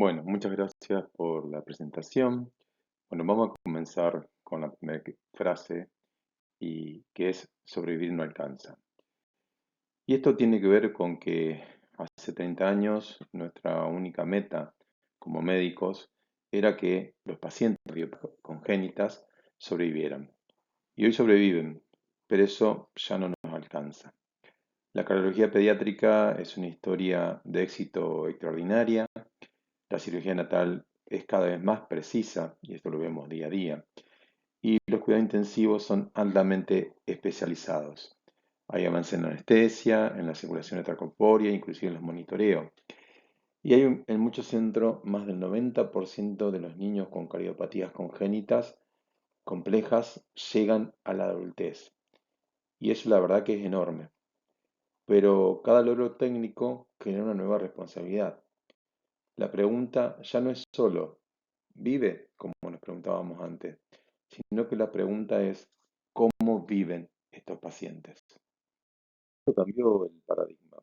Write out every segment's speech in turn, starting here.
Bueno, muchas gracias por la presentación. Bueno, vamos a comenzar con la primera frase y que es sobrevivir no alcanza. Y esto tiene que ver con que hace 30 años nuestra única meta como médicos era que los pacientes congénitas sobrevivieran. Y hoy sobreviven, pero eso ya no nos alcanza. La cardiología pediátrica es una historia de éxito extraordinaria. La cirugía natal es cada vez más precisa, y esto lo vemos día a día, y los cuidados intensivos son altamente especializados. Hay avance en la anestesia, en la circulación extracorpórea, inclusive en los monitoreos. Y hay en muchos centros más del 90% de los niños con cardiopatías congénitas complejas llegan a la adultez. Y eso la verdad que es enorme. Pero cada logro técnico genera una nueva responsabilidad. La pregunta ya no es solo, ¿vive? Como nos preguntábamos antes, sino que la pregunta es, ¿cómo viven estos pacientes? Esto cambió el paradigma.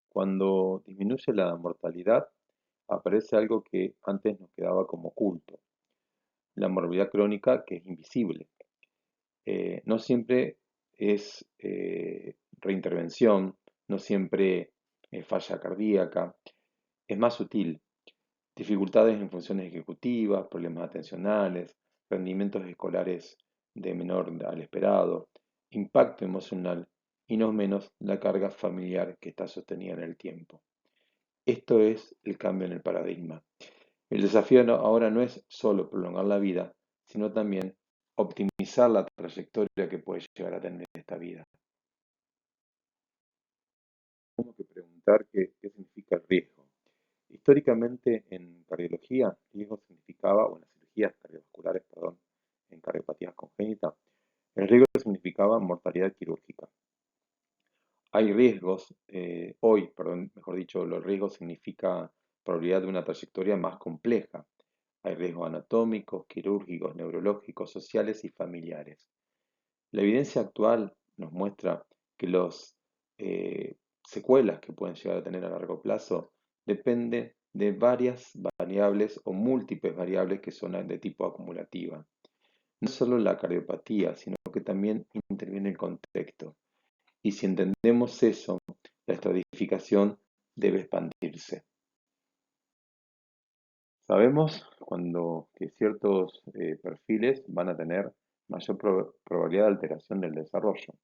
Cuando disminuye la mortalidad, aparece algo que antes nos quedaba como oculto, la morbilidad crónica que es invisible. No siempre es reintervención, no siempre es falla cardíaca, es más sutil. Dificultades en funciones ejecutivas, problemas atencionales, rendimientos escolares de menor al esperado, impacto emocional y no menos la carga familiar que está sostenida en el tiempo. Esto es el cambio en el paradigma. El desafío ahora no es solo prolongar la vida, sino también optimizar la trayectoria que puede llegar a tener esta vida. Tenemos que preguntar qué significa el riesgo. Históricamente en cardiología, riesgo significaba, o en las cirugías cardiovasculares, perdón, en cardiopatías congénitas, el riesgo significaba mortalidad quirúrgica. Hay riesgos, hoy, perdón, mejor dicho, los riesgos significa probabilidad de una trayectoria más compleja. Hay riesgos anatómicos, quirúrgicos, neurológicos, sociales y familiares. La evidencia actual nos muestra que las secuelas que pueden llegar a tener a largo plazo dependen de varias variables o múltiples variables que son de tipo acumulativa. No solo la cardiopatía, sino que también interviene el contexto. Y si entendemos eso, la estratificación debe expandirse. Sabemos que ciertos perfiles van a tener mayor probabilidad de alteración del desarrollo.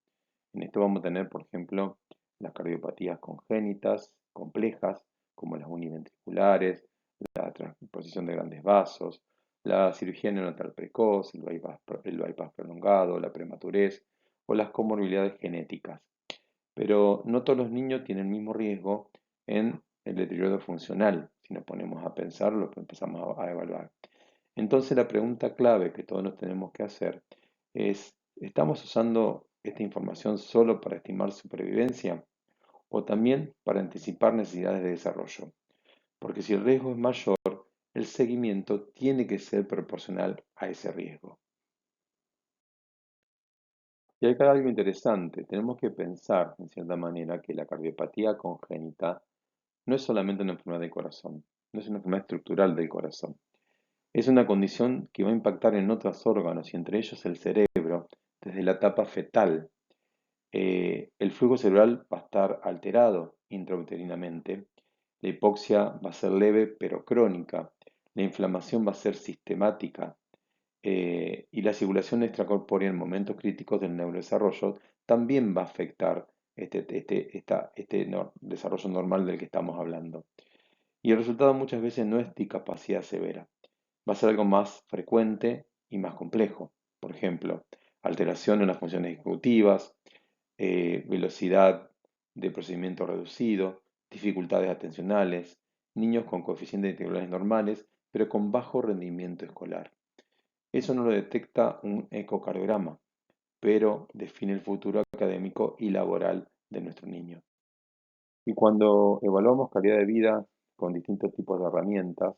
En esto vamos a tener, por ejemplo, las cardiopatías congénitas complejas, como las univentriculares, la transposición de grandes vasos, la cirugía neonatal precoz, el bypass prolongado, la prematurez o las comorbilidades genéticas. Pero no todos los niños tienen el mismo riesgo en el deterioro funcional. Si nos ponemos a pensarlo, pues empezamos a evaluar. Entonces la pregunta clave que todos nos tenemos que hacer es, ¿estamos usando esta información solo para estimar supervivencia o también para anticipar necesidades de desarrollo? Porque si el riesgo es mayor, el seguimiento tiene que ser proporcional a ese riesgo. Y hay acá algo interesante, tenemos que pensar, en cierta manera, que la cardiopatía congénita no es solamente una enfermedad del corazón, no es una enfermedad estructural del corazón. Es una condición que va a impactar en otros órganos y entre ellos el cerebro desde la etapa fetal. El flujo cerebral va a estar alterado intrauterinamente. La hipoxia va a ser leve pero crónica. La inflamación va a ser sistemática. Y la circulación extracorpórea en momentos críticos del neurodesarrollo también va a afectar este desarrollo normal del que estamos hablando. Y el resultado muchas veces no es discapacidad severa, va a ser algo más frecuente y más complejo. Por ejemplo, alteración en las funciones ejecutivas, velocidad de procedimiento reducido, dificultades atencionales, niños con coeficientes integrales normales, pero con bajo rendimiento escolar. Eso no lo detecta un ecocardiograma, pero define el futuro académico y laboral de nuestro niño. Y cuando evaluamos calidad de vida con distintos tipos de herramientas,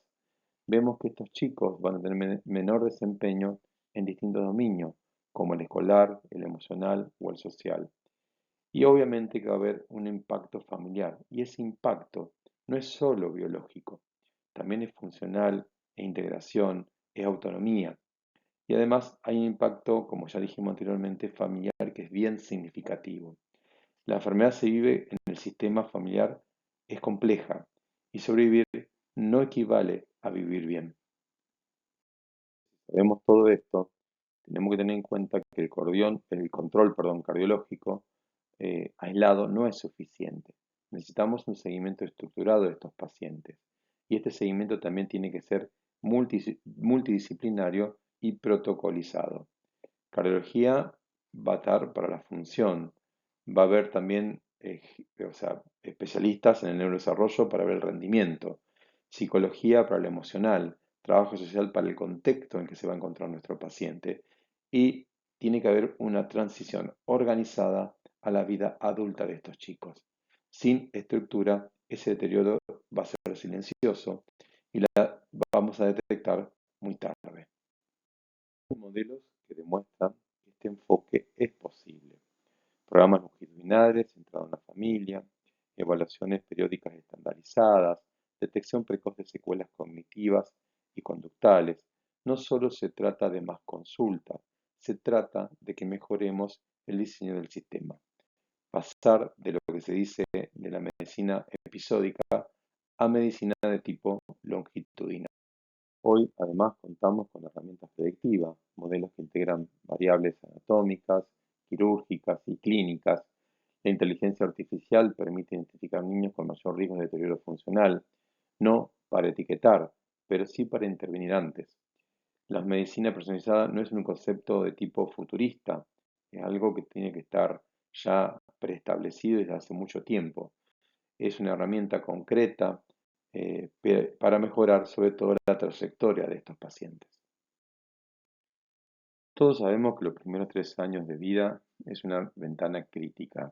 vemos que estos chicos van a tener menor desempeño en distintos dominios, como el escolar, el emocional o el social. Y obviamente que va a haber un impacto familiar, y ese impacto no es solo biológico, también es funcional, es integración, es autonomía. Y además hay un impacto, como ya dijimos anteriormente, familiar que es bien significativo. La enfermedad se vive en el sistema familiar, es compleja y sobrevivir no equivale a vivir bien. Sabemos todo esto, tenemos que tener en cuenta que el control, cardiológico aislado no es suficiente. Necesitamos un seguimiento estructurado de estos pacientes. Y este seguimiento también tiene que ser multidisciplinario y protocolizado. Cardiología va a estar para la función. Va a haber también especialistas en el neurodesarrollo para ver el rendimiento. Psicología para lo emocional. Trabajo social para el contexto en que se va a encontrar nuestro paciente. Y tiene que haber una transición organizada a la vida adulta de estos chicos. Sin estructura, ese deterioro va a ser silencioso y la vamos a detectar muy tarde. Modelos que demuestran que este enfoque es posible. Programas longitudinales centrados en la familia, evaluaciones periódicas estandarizadas, detección precoz de secuelas cognitivas y conductales. No solo se trata de más consultas, se trata de que mejoremos el diseño del sistema. Pasar de lo que se dice de la medicina episódica a medicina de tipo longitudinal. Hoy, además, contamos con herramientas predictivas, modelos que integran variables anatómicas, quirúrgicas y clínicas. La inteligencia artificial permite identificar niños con mayor riesgo de deterioro funcional, no para etiquetar, pero sí para intervenir antes. La medicina personalizada no es un concepto de tipo futurista, es algo que tiene que estar ya preestablecido desde hace mucho tiempo. Es una herramienta concreta para mejorar sobre todo la trayectoria de estos pacientes. Todos sabemos que los primeros 3 años de vida es una ventana crítica,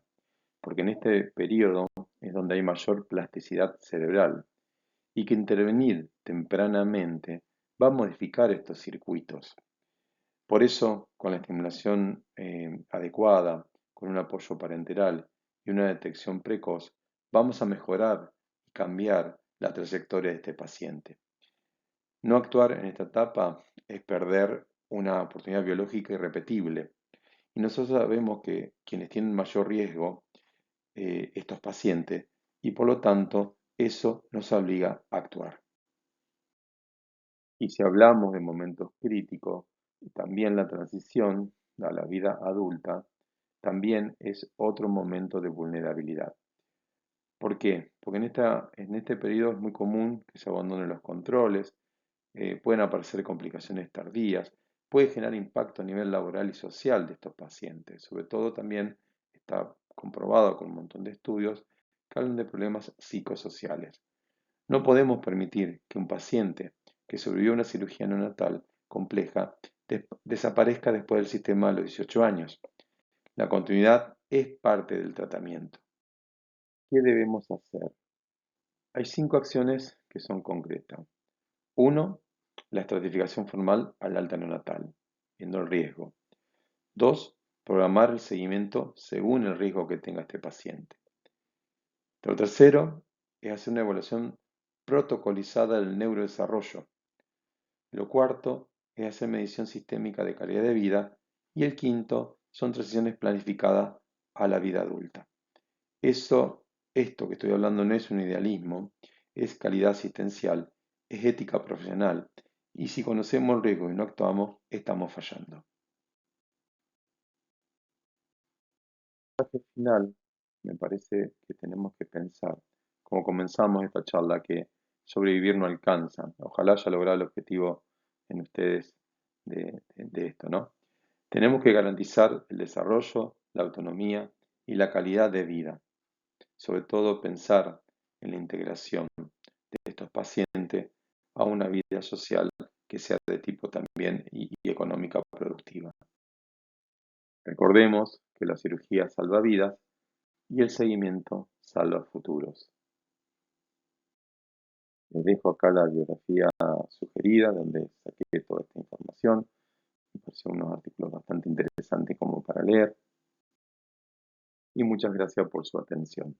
porque en este periodo es donde hay mayor plasticidad cerebral y que intervenir tempranamente va a modificar estos circuitos. Por eso, con la estimulación adecuada, con un apoyo parenteral y una detección precoz, vamos a mejorar y cambiar la trayectoria de este paciente. No actuar en esta etapa es perder una oportunidad biológica irrepetible. Y nosotros sabemos que quienes tienen mayor riesgo, estos pacientes, y por lo tanto eso nos obliga a actuar. Y si hablamos de momentos críticos, también la transición a la vida adulta también es otro momento de vulnerabilidad. ¿Por qué? Porque en este periodo es muy común que se abandonen los controles, pueden aparecer complicaciones tardías, puede generar impacto a nivel laboral y social de estos pacientes. Sobre todo también está comprobado con un montón de estudios que hablan de problemas psicosociales. No podemos permitir que un paciente que sobrevivió a una cirugía neonatal compleja desaparezca después del sistema a los 18 años. La continuidad es parte del tratamiento. ¿Qué debemos hacer? Hay 5 acciones que son concretas. 1. La estratificación formal al alta neonatal, viendo el riesgo. 2. Programar el seguimiento según el riesgo que tenga este paciente. Lo tercero es hacer una evaluación protocolizada del neurodesarrollo. Lo cuarto es hacer medición sistémica de calidad de vida. Y el quinto son transiciones planificadas a la vida adulta. Esto que estoy hablando no es un idealismo, es calidad asistencial, es ética profesional. Y si conocemos el riesgo y no actuamos, estamos fallando. Al final, me parece que tenemos que pensar, como comenzamos esta charla, que sobrevivir no alcanza. Ojalá haya logrado el objetivo en ustedes de esto, ¿no? Tenemos que garantizar el desarrollo, la autonomía y la calidad de vida. Sobre todo pensar en la integración de estos pacientes a una vida social que sea de tipo también y económica productiva. Recordemos que la cirugía salva vidas y el seguimiento salva futuros. Les dejo acá la biografía sugerida donde saqué toda esta información. Me pareció unos artículos bastante interesantes como para leer. Y muchas gracias por su atención.